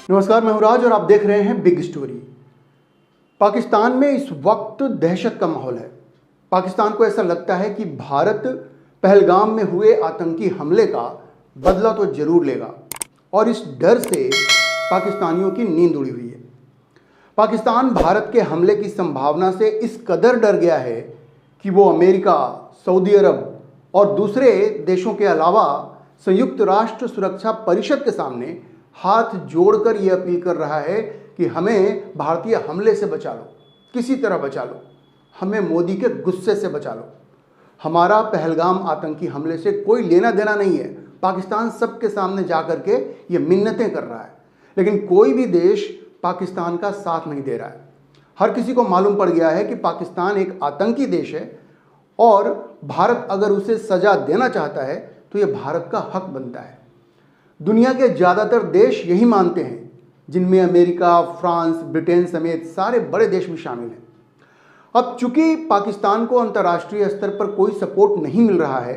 नमस्कार, मैं हूं राज और आप देख रहे हैं बिग स्टोरी। पाकिस्तान में इस वक्त दहशत का माहौल है। पाकिस्तान को ऐसा लगता है कि भारत पहलगाम में हुए आतंकी हमले का बदला तो जरूर लेगा और इस डर से पाकिस्तानियों की नींद उड़ी हुई है। पाकिस्तान भारत के हमले की संभावना से इस कदर डर गया है कि वो अमेरिका, सऊदी अरब और दूसरे देशों के अलावा संयुक्त राष्ट्र सुरक्षा परिषद के सामने हाथ जोड़कर यह अपील कर रहा है कि हमें भारतीय हमले से बचा लो, किसी तरह बचा लो, हमें मोदी के गुस्से से बचा लो। हमारा पहलगाम आतंकी हमले से कोई लेना देना नहीं है। पाकिस्तान सबके सामने जाकर के ये मिन्नतें कर रहा है, लेकिन कोई भी देश पाकिस्तान का साथ नहीं दे रहा है। हर किसी को मालूम पड़ गया है कि पाकिस्तान एक आतंकी देश है और भारत अगर उसे सजा देना चाहता है तो यह भारत का हक बनता है। दुनिया के ज़्यादातर देश यही मानते हैं, जिनमें अमेरिका, फ्रांस, ब्रिटेन समेत सारे बड़े देश भी शामिल हैं। अब चूंकि पाकिस्तान को अंतर्राष्ट्रीय स्तर पर कोई सपोर्ट नहीं मिल रहा है,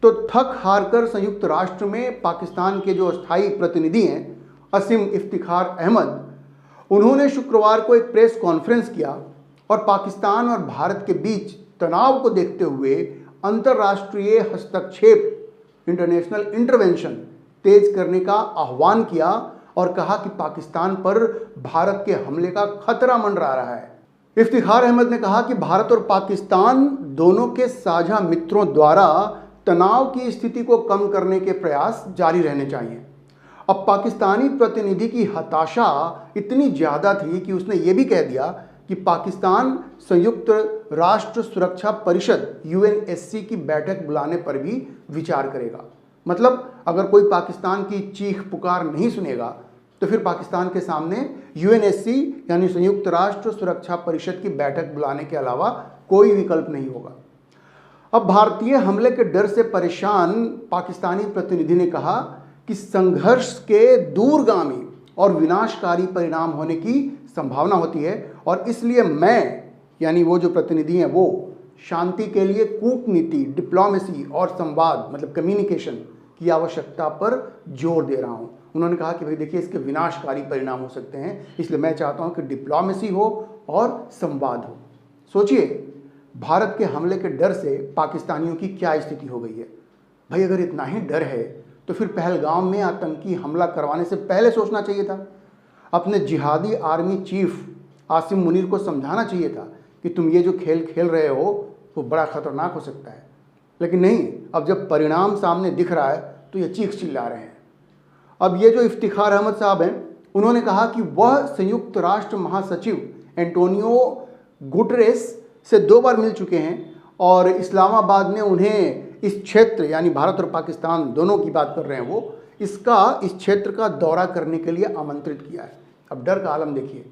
तो थक हार कर संयुक्त राष्ट्र में पाकिस्तान के जो स्थायी प्रतिनिधि हैं, असीम इफ्तिखार अहमद, उन्होंने शुक्रवार को एक प्रेस कॉन्फ्रेंस किया और पाकिस्तान और भारत के बीच तनाव को देखते हुए अंतर्राष्ट्रीय हस्तक्षेप, इंटरनेशनल इंटरवेंशन तेज करने का आह्वान किया और कहा कि पाकिस्तान पर भारत के हमले का खतरा मंडरा रहा है। इफ्तिखार अहमद ने कहा कि भारत और पाकिस्तान दोनों के साझा मित्रों द्वारा तनाव की स्थिति को कम करने के प्रयास जारी रहने चाहिए। अब पाकिस्तानी प्रतिनिधि की हताशा इतनी ज़्यादा थी कि उसने ये भी कह दिया कि पाकिस्तान संयुक्त राष्ट्र सुरक्षा परिषद यूएनएससी की बैठक बुलाने पर भी विचार करेगा। मतलब अगर कोई पाकिस्तान की चीख पुकार नहीं सुनेगा तो फिर पाकिस्तान के सामने यूएनएससी यानी संयुक्त राष्ट्र सुरक्षा परिषद की बैठक बुलाने के अलावा कोई विकल्प नहीं होगा। अब भारतीय हमले के डर से परेशान पाकिस्तानी प्रतिनिधि ने कहा कि संघर्ष के दूरगामी और विनाशकारी परिणाम होने की संभावना होती है और इसलिए मैं, यानी वो जो प्रतिनिधि हैं, वो शांति के लिए कूटनीति, डिप्लोमेसी और संवाद मतलब कम्युनिकेशन की आवश्यकता पर जोर दे रहा हूं। उन्होंने कहा कि भाई देखिए, इसके विनाशकारी परिणाम हो सकते हैं, इसलिए मैं चाहता हूं कि डिप्लोमेसी हो और संवाद हो। सोचिए, भारत के हमले के डर से पाकिस्तानियों की क्या स्थिति हो गई है। भाई अगर इतना ही डर है तो फिर पहलगाम में आतंकी हमला करवाने से पहले सोचना चाहिए था। अपने जिहादी आर्मी चीफ आसिम मुनीर को समझाना चाहिए था कि तुम ये जो खेल खेल रहे हो वो बड़ा खतरनाक हो सकता है। लेकिन नहीं, अब जब परिणाम सामने दिख रहा है तो ये चीख चिल्ला रहे हैं। अब ये जो इफ्तिखार अहमद साहब हैं, उन्होंने कहा कि वह संयुक्त राष्ट्र महासचिव एंटोनियो गुटरेस से 2 बार मिल चुके हैं और इस्लामाबाद ने उन्हें इस क्षेत्र, यानी भारत और पाकिस्तान दोनों की बात कर रहे हैं, वो इस क्षेत्र का दौरा करने के लिए आमंत्रित किया है। अब डर का आलम देखिए,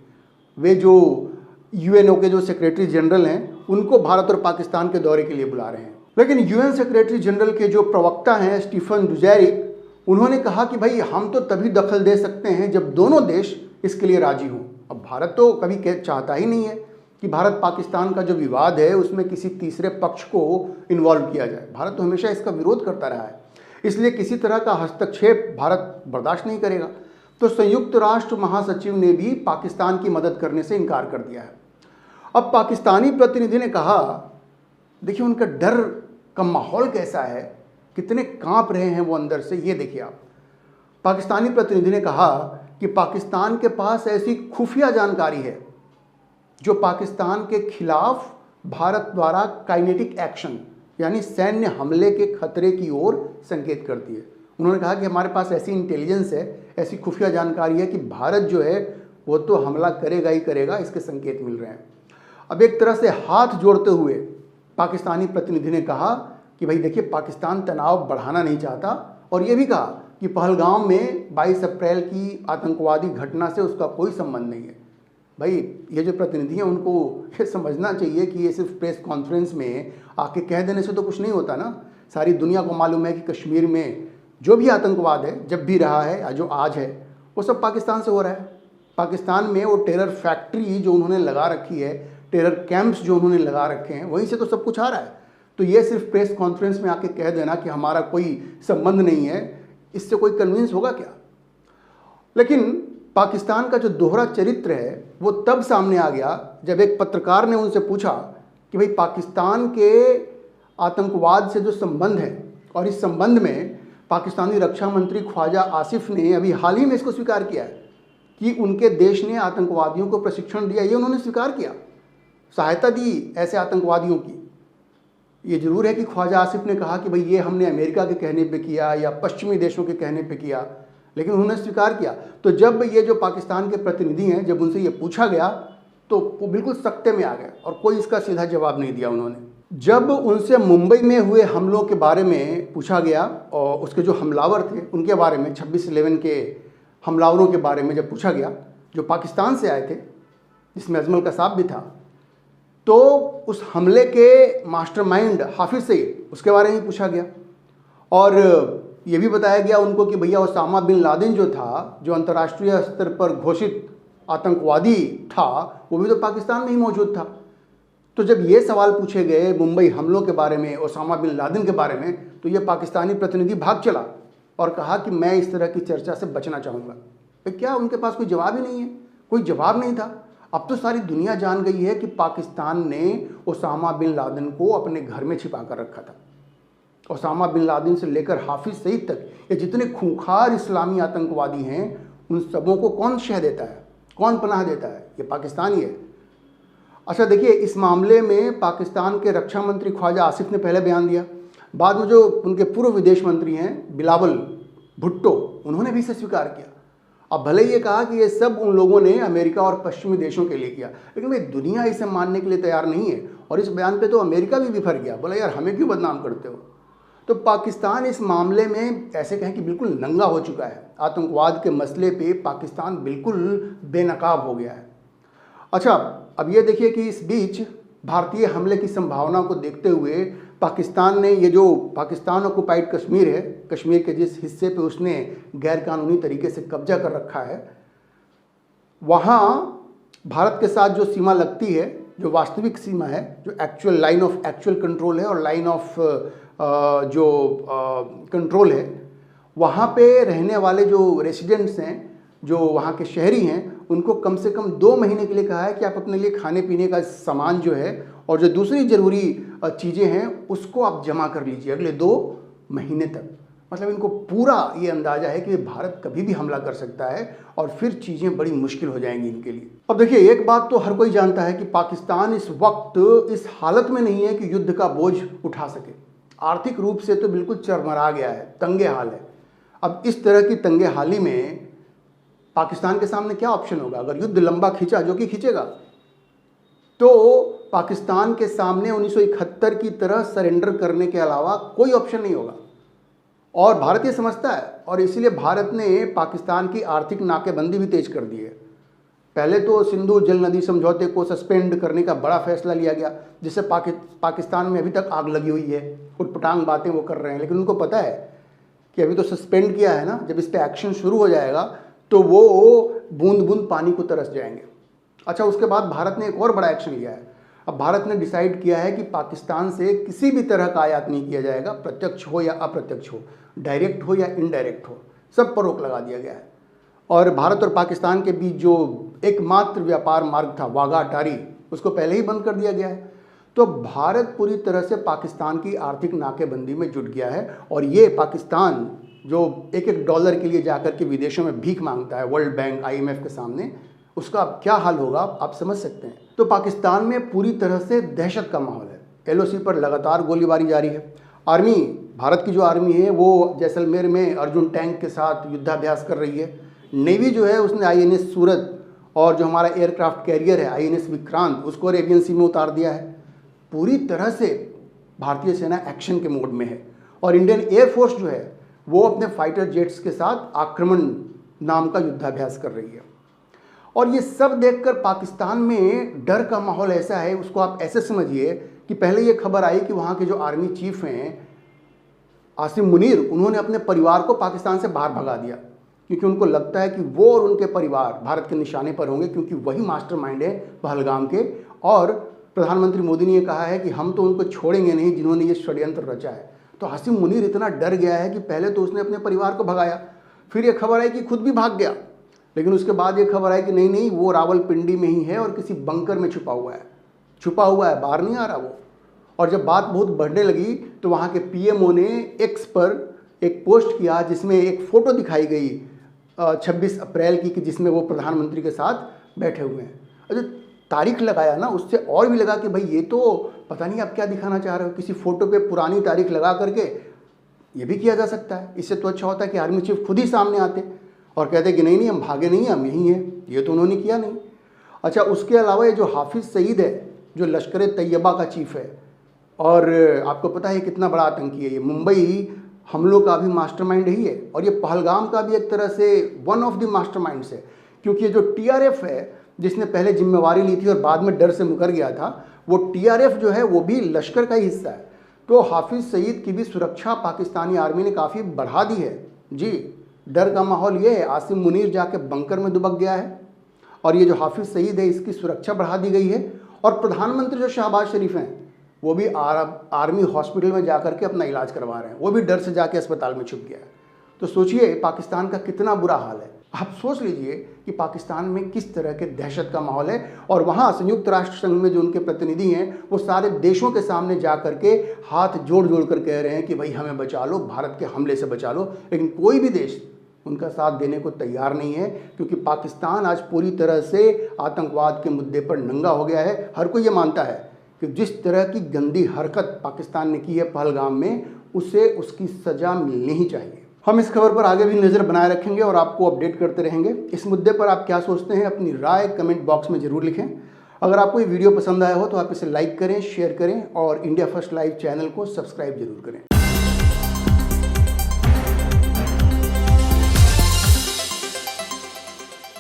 वे जो यूएनओ के जो सेक्रेटरी जनरल हैं, उनको भारत और पाकिस्तान के दौरे के लिए बुला रहे हैं। लेकिन यूएन सेक्रेटरी जनरल के जो प्रवक्ता हैं स्टीफन दुजैरिक, उन्होंने कहा कि भाई हम तो तभी दखल दे सकते हैं जब दोनों देश इसके लिए राजी हों। अब भारत तो कभी चाहता ही नहीं है कि भारत पाकिस्तान का जो विवाद है उसमें किसी तीसरे पक्ष को इन्वॉल्व किया जाए। भारत तो हमेशा इसका विरोध करता रहा है, इसलिए किसी तरह का हस्तक्षेप भारत बर्दाश्त नहीं करेगा। तो संयुक्त राष्ट्र महासचिव ने भी पाकिस्तान की मदद करने से इनकार कर दिया है। अब पाकिस्तानी प्रतिनिधि ने कहा, देखिए उनका डर का माहौल कैसा है, कितने कांप रहे हैं वो अंदर से, ये देखिए आप। पाकिस्तानी प्रतिनिधि ने कहा कि पाकिस्तान के पास ऐसी खुफिया जानकारी है जो पाकिस्तान के खिलाफ भारत द्वारा काइनेटिक एक्शन यानी सैन्य हमले के खतरे की ओर संकेत करती है। उन्होंने कहा कि हमारे पास ऐसी इंटेलिजेंस है, ऐसी खुफिया जानकारी है कि भारत जो है वो तो हमला करेगा ही करेगा, इसके संकेत मिल रहे हैं। अब एक तरह से हाथ जोड़ते हुए पाकिस्तानी प्रतिनिधि ने कहा कि भाई देखिए, पाकिस्तान तनाव बढ़ाना नहीं चाहता और ये भी कहा कि पहलगाम में 22 अप्रैल की आतंकवादी घटना से उसका कोई संबंध नहीं है। भाई ये जो प्रतिनिधि हैं उनको ये समझना चाहिए कि ये सिर्फ प्रेस कॉन्फ्रेंस में आके कह देने से तो कुछ नहीं होता ना। सारी दुनिया को मालूम है कि कश्मीर में जो भी आतंकवाद है, जब भी रहा है या जो आज है, वो सब पाकिस्तान से हो रहा है। पाकिस्तान में वो टेरर फैक्ट्री जो उन्होंने लगा रखी है, टेरर कैंप्स जो उन्होंने लगा रखे हैं, वहीं से तो सब कुछ आ रहा है। तो ये सिर्फ प्रेस कॉन्फ्रेंस में आके कह देना कि हमारा कोई संबंध नहीं है, इससे कोई कन्विंस होगा क्या? लेकिन पाकिस्तान का जो दोहरा चरित्र है वो तब सामने आ गया जब एक पत्रकार ने उनसे पूछा कि भाई पाकिस्तान के आतंकवाद से जो संबंध है, और इस संबंध में पाकिस्तानी रक्षा मंत्री ख्वाजा आसिफ ने अभी हाल ही में इसको स्वीकार किया है कि उनके देश ने आतंकवादियों को प्रशिक्षण दिया, ये उन्होंने स्वीकार किया, सहायता दी ऐसे आतंकवादियों की। ये जरूर है कि ख्वाजा आसिफ ने कहा कि भाई ये हमने अमेरिका के कहने पे किया या पश्चिमी देशों के कहने पे किया, लेकिन उन्होंने स्वीकार किया। तो जब ये जो पाकिस्तान के प्रतिनिधि हैं, जब उनसे ये पूछा गया तो वो बिल्कुल सख्ते में आ गए और कोई इसका सीधा जवाब नहीं दिया उन्होंने। जब उनसे मुंबई में हुए हमलों के बारे में पूछा गया और उसके जो हमलावर थे उनके बारे में, 26/11 के हमलावरों के बारे में जब पूछा गया जो पाकिस्तान से आए थे, जिसमें अजमल कसाब भी था, तो उस हमले के मास्टरमाइंड हाफिज सईद उसके बारे में पूछा गया और ये भी बताया गया उनको कि भैया ओसामा बिन लादेन जो था, जो अंतर्राष्ट्रीय स्तर पर घोषित आतंकवादी था, वो भी तो पाकिस्तान में ही मौजूद था। तो जब ये सवाल पूछे गए मुंबई हमलों के बारे में, ओसामा बिन लादेन के बारे में, तो ये पाकिस्तानी प्रतिनिधि भाग चला और कहा कि मैं इस तरह की चर्चा से बचना चाहूँगा। तो क्या उनके पास कोई जवाब ही नहीं है? कोई जवाब नहीं था। अब तो सारी दुनिया जान गई है कि पाकिस्तान ने ओसामा बिन लादेन को अपने घर में छिपा कर रखा था। ओसामा बिन लादेन से लेकर हाफिज सईद तक ये जितने खूंखार इस्लामी आतंकवादी हैं, उन सबों को कौन शह देता है, कौन पनाह देता है? ये पाकिस्तानी है। अच्छा देखिए, इस मामले में पाकिस्तान के रक्षा मंत्री ख्वाजा आसिफ ने पहले बयान दिया, बाद में जो उनके पूर्व विदेश मंत्री हैं बिलावल भुट्टो, उन्होंने भी इसे स्वीकार किया। अब भले ये कहा कि ये सब उन लोगों ने अमेरिका और पश्चिमी देशों के लिए किया, लेकिन भाई दुनिया इसे मानने के लिए तैयार नहीं है और इस बयान पे तो अमेरिका भी बिफर गया, बोला यार हमें क्यों बदनाम करते हो। तो पाकिस्तान इस मामले में ऐसे कहें कि बिल्कुल नंगा हो चुका है। आतंकवाद के मसले पे पाकिस्तान बिल्कुल बेनकाब हो गया है। अच्छा, अब ये देखिए कि इस बीच भारतीय हमले की संभावना को देखते हुए पाकिस्तान ने, ये जो पाकिस्तान ऑक्युपाइड कश्मीर है, कश्मीर के जिस हिस्से पे उसने गैरकानूनी तरीके से कब्जा कर रखा है, वहाँ भारत के साथ जो सीमा लगती है, जो वास्तविक सीमा है, जो actual line of actual control है और लाइन ऑफ जो कंट्रोल है, वहाँ पे रहने वाले जो रेसिडेंट्स हैं, जो वहाँ के शहरी हैं, उनको कम से कम 2 महीने के लिए कहा है कि आप अपने लिए खाने पीने का सामान जो है और जो दूसरी ज़रूरी चीज़ें हैं उसको आप जमा कर लीजिए अगले 2 महीने तक। मतलब इनको पूरा ये अंदाज़ा है कि भारत कभी भी हमला कर सकता है और फिर चीज़ें बड़ी मुश्किल हो जाएंगी इनके लिए। अब देखिए, एक बात तो हर कोई जानता है कि पाकिस्तान इस वक्त इस हालत में नहीं है कि युद्ध का बोझ उठा सके। आर्थिक रूप से तो बिल्कुल चरमरा गया है, तंगे हाल है। अब इस तरह की तंगे हाली में पाकिस्तान के सामने क्या ऑप्शन होगा? अगर युद्ध लंबा खींचा, जो कि खींचेगा, तो पाकिस्तान के सामने 1971 की तरह सरेंडर करने के अलावा कोई ऑप्शन नहीं होगा। और भारत ये समझता है और इसीलिए भारत ने पाकिस्तान की आर्थिक नाकेबंदी भी तेज कर दी है। पहले तो सिंधु जल नदी समझौते को सस्पेंड करने का बड़ा फैसला लिया गया, जिससे पाकिस्तान में अभी तक आग लगी हुई है। उटपटांग बातें वो कर रहे हैं, लेकिन उनको पता है कि अभी तो सस्पेंड किया है ना, जब इस पर एक्शन शुरू हो जाएगा तो वो बूंद बूंद पानी को तरस जाएंगे। अच्छा, उसके बाद भारत ने एक और बड़ा एक्शन लिया है। अब भारत ने डिसाइड किया है कि पाकिस्तान से किसी भी तरह का आयात नहीं किया जाएगा, प्रत्यक्ष हो या अप्रत्यक्ष हो, डायरेक्ट हो या इनडायरेक्ट हो, सब पर रोक लगा दिया गया है। और भारत और पाकिस्तान के बीच जो एकमात्र व्यापार मार्ग था वाघा अटारी, उसको पहले ही बंद कर दिया गया है। तो भारत पूरी तरह से पाकिस्तान की आर्थिक नाकेबंदी में जुट गया है और ये पाकिस्तान जो $1 के लिए जाकर के विदेशों में भीख मांगता है वर्ल्ड बैंक, IMF के सामने, उसका अब क्या हाल होगा आप समझ सकते हैं। तो पाकिस्तान में पूरी तरह से दहशत का माहौल है। LOC पर लगातार गोलीबारी जारी है। आर्मी, भारत की जो आर्मी है वो जैसलमेर में अर्जुन टैंक के साथ युद्धाभ्यास कर रही है। नेवी जो है उसने INS सूरत और जो हमारा एयरक्राफ्ट कैरियर है INS विक्रांत, उसको अरेबियन सी में उतार दिया है। पूरी तरह से भारतीय सेना एक्शन के मोड में है और इंडियन एयरफोर्स जो है वो अपने फाइटर जेट्स के साथ आक्रमण नाम का युद्धाभ्यास कर रही है। और ये सब देखकर पाकिस्तान में डर का माहौल ऐसा है, उसको आप ऐसे समझिए कि पहले ये खबर आई कि वहाँ के जो आर्मी चीफ हैं आसिम मुनीर, उन्होंने अपने परिवार को पाकिस्तान से बाहर भगा दिया क्योंकि उनको लगता है कि वो और उनके परिवार भारत के निशाने पर होंगे, क्योंकि वही मास्टरमाइंड है पहलगाम के। और प्रधानमंत्री मोदी ने ये कहा है कि हम तो उनको छोड़ेंगे नहीं जिन्होंने ये षड्यंत्र रचा है। तो आसिम मुनीर इतना डर गया है कि पहले तो उसने अपने परिवार को भगाया, फिर ये खबर आई कि खुद भी भाग गया। लेकिन उसके बाद ये खबर आई कि नहीं नहीं, वो रावलपिंडी में ही है और किसी बंकर में छुपा हुआ है, बाहर नहीं आ रहा वो। और जब बात बहुत बढ़ने लगी तो वहाँ के पीएमओ ने एक्स पर एक पोस्ट किया जिसमें एक फ़ोटो दिखाई गई 26 अप्रैल की, कि जिसमें वो प्रधानमंत्री के साथ बैठे हुए हैं। और जो तारीख लगाया ना, उससे और भी लगा कि भाई ये तो पता नहीं आप क्या दिखाना चाह रहे हो। किसी फ़ोटो पे पुरानी तारीख लगा करके ये भी किया जा सकता है। इससे तो अच्छा होता है कि आर्मी चीफ खुद ही सामने आते और कहते कि नहीं नहीं हम भागे नहीं, हम यहीं हैं। ये तो उन्होंने किया नहीं। अच्छा, उसके अलावा ये जो हाफिज़ सईद है, जो लश्कर तैयबा का चीफ है, और आपको पता है कितना बड़ा आतंकी है, ये मुंबई हमलों का भी मास्टरमाइंड ही है, और ये पहलगाम का भी एक तरह से वन ऑफ द मास्टरमाइंड्स है। क्योंकि ये जो टीआरएफ है, जिसने पहले जिम्मेवारी ली थी और बाद में डर से मुकर गया था, वो टीआरएफ जो है वो भी लश्कर का ही हिस्सा है। तो हाफिज़ सईद की भी सुरक्षा पाकिस्तानी आर्मी ने काफ़ी बढ़ा दी है जी। डर का माहौल ये है, आसिम मुनीर जाके बंकर में दुबक गया है, और ये जो हाफिज़ सईद है इसकी सुरक्षा बढ़ा दी गई है। और प्रधानमंत्री जो शहबाज शरीफ हैं, वो भी आर्मी हॉस्पिटल में जाकर के अपना इलाज करवा रहे हैं। वो भी डर से जाके अस्पताल में छुप गया है। तो सोचिए पाकिस्तान का कितना बुरा हाल है। आप सोच लीजिए कि पाकिस्तान में किस तरह के दहशत का माहौल है, और वहाँ संयुक्त राष्ट्र संघ में जो उनके प्रतिनिधि हैं वो सारे देशों के सामने जा करके हाथ जोड़ जोड़ कर कह रहे हैं कि भाई हमें बचा लो, भारत के हमले से बचा लो। लेकिन कोई भी देश उनका साथ देने को तैयार नहीं है, क्योंकि पाकिस्तान आज पूरी तरह से आतंकवाद के मुद्दे पर नंगा हो गया है। हर कोई ये मानता है कि जिस तरह की गंदी हरकत पाकिस्तान ने की है पहलगाम में, उसे उसकी सज़ा मिलनी ही चाहिए। हम इस खबर पर आगे भी नज़र बनाए रखेंगे और आपको अपडेट करते रहेंगे। इस मुद्दे पर आप क्या सोचते हैं, अपनी राय कमेंट बॉक्स में ज़रूर लिखें। अगर आपको ये वीडियो पसंद आया हो तो आप इसे लाइक करें, शेयर करें और इंडिया फर्स्ट लाइव चैनल को सब्सक्राइब जरूर करें।